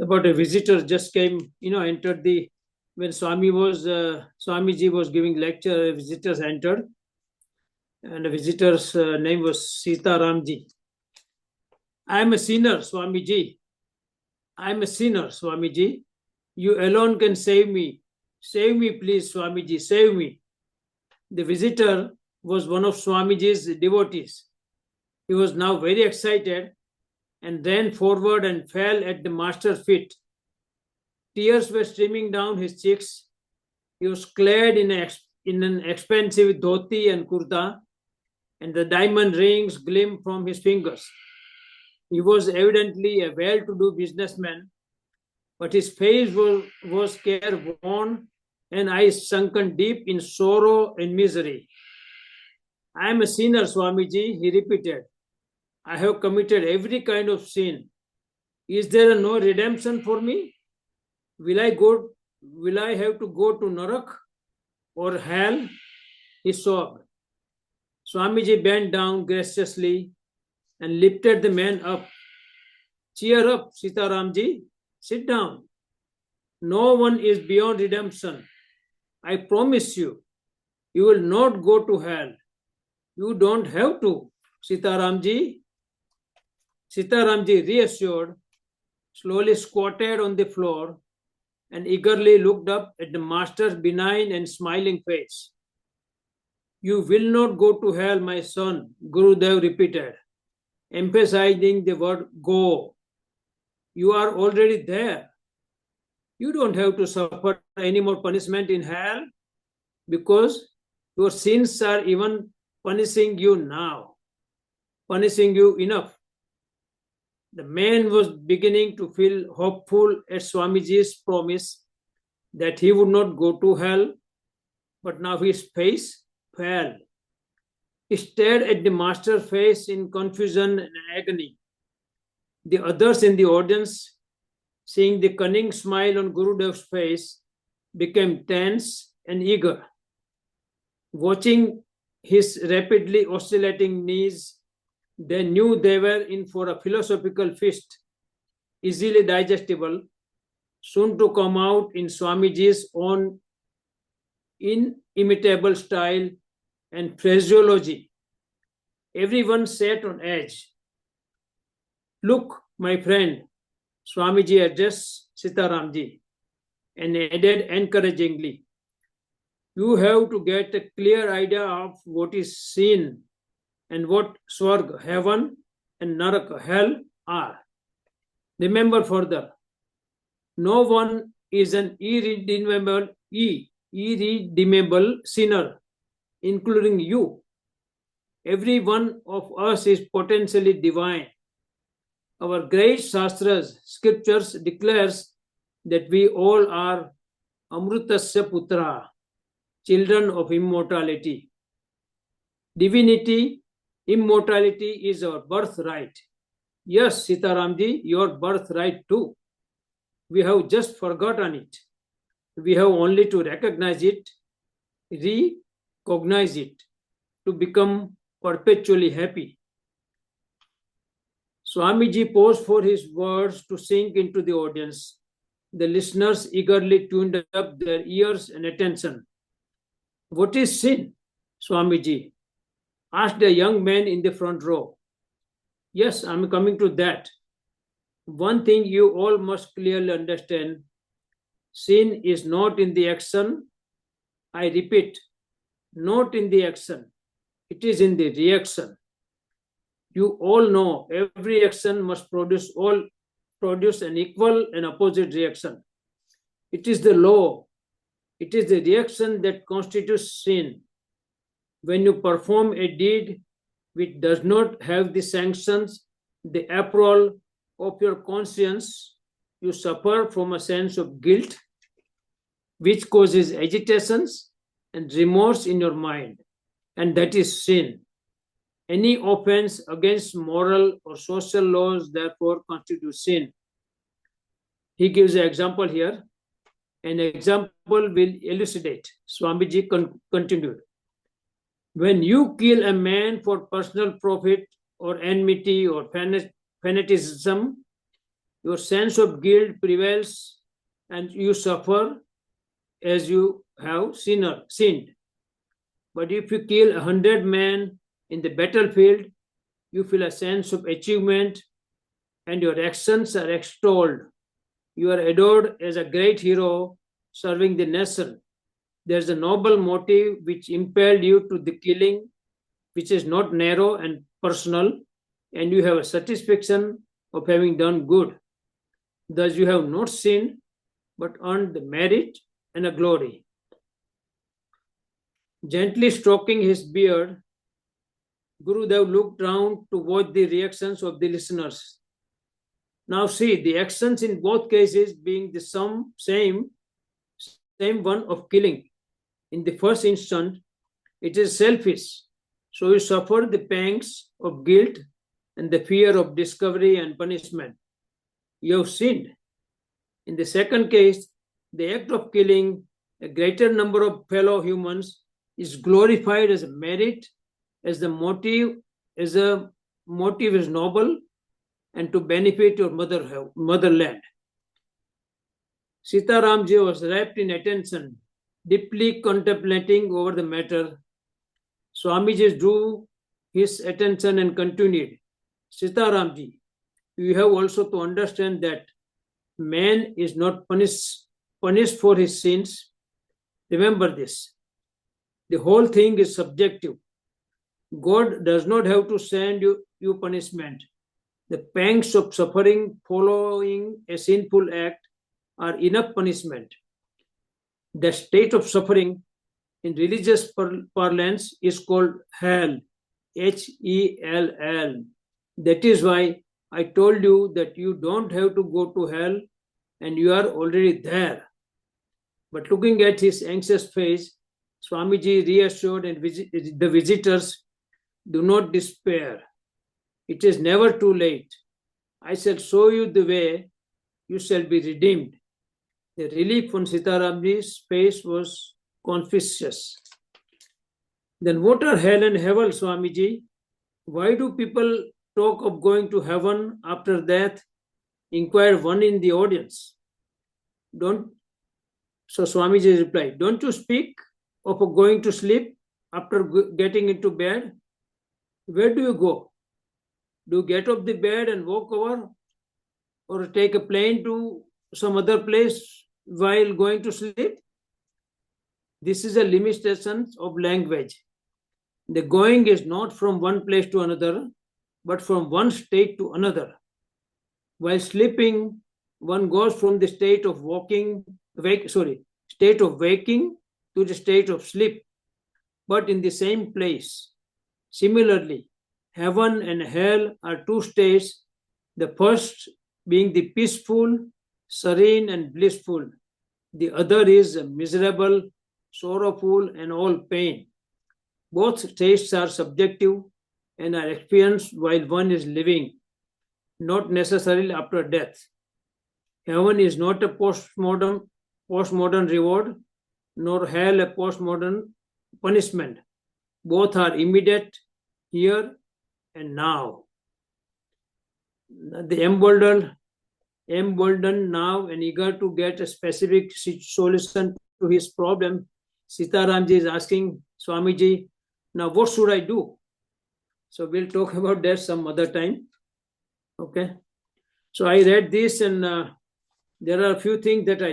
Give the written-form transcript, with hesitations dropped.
about a visitor just came, entered when Swamiji was giving lecture, visitors entered, and the visitor's name was Sita Ramji. I am a sinner, Swamiji. I am a sinner, Swamiji. You alone can save me. Save me, please, Swamiji, save me. The visitor was one of Swamiji's devotees. He was now very excited and ran forward and fell at the master's feet. Tears were streaming down his cheeks. He was clad in an expensive dhoti and kurta, and the diamond rings gleamed from his fingers. He was evidently a well-to-do businessman, but his face was careworn and eyes sunken deep in sorrow and misery. I am a sinner, Swamiji, he repeated. I have committed every kind of sin. Is there no redemption for me? Will I have to go to Narak or hell? He sobbed. Swamiji bent down graciously and lifted the man up. Cheer up, Sitaramji. Sit down. No one is beyond redemption. I promise you, you will not go to hell. You don't have to, Sitaramji. Sitaramji, reassured, slowly squatted on the floor and eagerly looked up at the master's benign and smiling face. You will not go to hell, my son, Gurudev repeated, emphasizing the word go. You are already there. You don't have to suffer any more punishment in hell because your sins are even punishing you now, punishing you enough. The man was beginning to feel hopeful at Swamiji's promise that he would not go to hell, but now his face fell. He stared at the master's face in confusion and agony. The others in the audience, seeing the cunning smile on Gurudev's face, became tense and eager. Watching his rapidly oscillating knees, they knew they were in for a philosophical feast, easily digestible, soon to come out in Swamiji's own inimitable style and phraseology. Everyone sat on edge. Look, my friend, Swamiji addressed Sitaramji and added encouragingly, you have to get a clear idea of what is seen and what Swarg, heaven, and Narak, hell, are. Remember further, no one is an irredeemable sinner, including you. Every one of us is potentially divine. Our great Shastras, scriptures declares that we all are Amrutasya Putra, children of immortality. Divinity, immortality is our birthright. Yes, Sitaramji, your birthright too. We have just forgotten it. We have only to recognize it, recognize it, to become perpetually happy. Swamiji paused for his words to sink into the audience. The listeners eagerly tuned up their ears and attention. What is sin, Swamiji? Asked a young man in the front row. Yes, I'm coming to that. One thing you all must clearly understand, sin is not in the action. I repeat, not in the action. It is in the reaction. You all know every action must produce an equal and opposite reaction. It is the law. It is the reaction that constitutes sin. When you perform a deed which does not have the sanctions, the approval of your conscience, you suffer from a sense of guilt, which causes agitations and remorse in your mind, and that is sin. Any offense against moral or social laws, therefore, constitutes sin. He gives an example here. An example will elucidate. Swamiji continued. When you kill a man for personal profit or enmity or fanaticism, Your sense of guilt prevails and you suffer as you have sinned. But if you kill 100 men in the battlefield, you feel a sense of achievement and your actions are extolled. You are adored as a great hero serving the nation. There's a noble motive which impelled you to the killing, which is not narrow and personal, and you have a satisfaction of having done good. Thus, you have not sinned, but earned the merit and a glory. Gently stroking his beard, Gurudev looked round to watch the reactions of the listeners. Now see, the actions in both cases being the same one of killing. In the first instant, it is selfish. So you suffer the pangs of guilt and the fear of discovery and punishment. You have sinned. In the second case, the act of killing a greater number of fellow humans is glorified as a merit, as the motive is noble and to benefit your motherland. Sita Ramji was wrapped in attention, deeply contemplating over the matter. Swamiji drew his attention and continued, Sita Ramji, you have also to understand that man is not punished for his sins. Remember this. The whole thing is subjective. God does not have to send you punishment. The pangs of suffering following a sinful act are enough punishment. The state of suffering in religious parlance is called hell, Hell. That is why I told you that you don't have to go to hell and you are already there. But looking at his anxious face, Swamiji reassured and the visitors, do not despair. It is never too late. I shall show you the way. You shall be redeemed. The relief on Sitaramji's face was conspicuous. Then what are hell and heaven, Swamiji? Why do people talk of going to heaven after death? Inquired one in the audience. So Swamiji replied, don't you speak of going to sleep after getting into bed? Where do you go? Do you get off the bed and walk over? Or take a plane to some other place while going to sleep? This is a limitation of language. The going is not from one place to another, but from one state to another. While sleeping, one goes from the state of waking to the state of sleep, but in the same place. Similarly, heaven and hell are two states, the first being the peaceful, serene, and blissful. The other is miserable, sorrowful, and all pain. Both states are subjective and are experienced while one is living, not necessarily after death. Heaven is not a postmodern reward, nor hell a postmodern punishment. Both are immediate, here and now. The emboldened now and eager to get a specific solution to his problem, Sitaramji is asking Swamiji, now what should I do? So we'll talk about that some other time. Okay. So I read this and there are a few things that I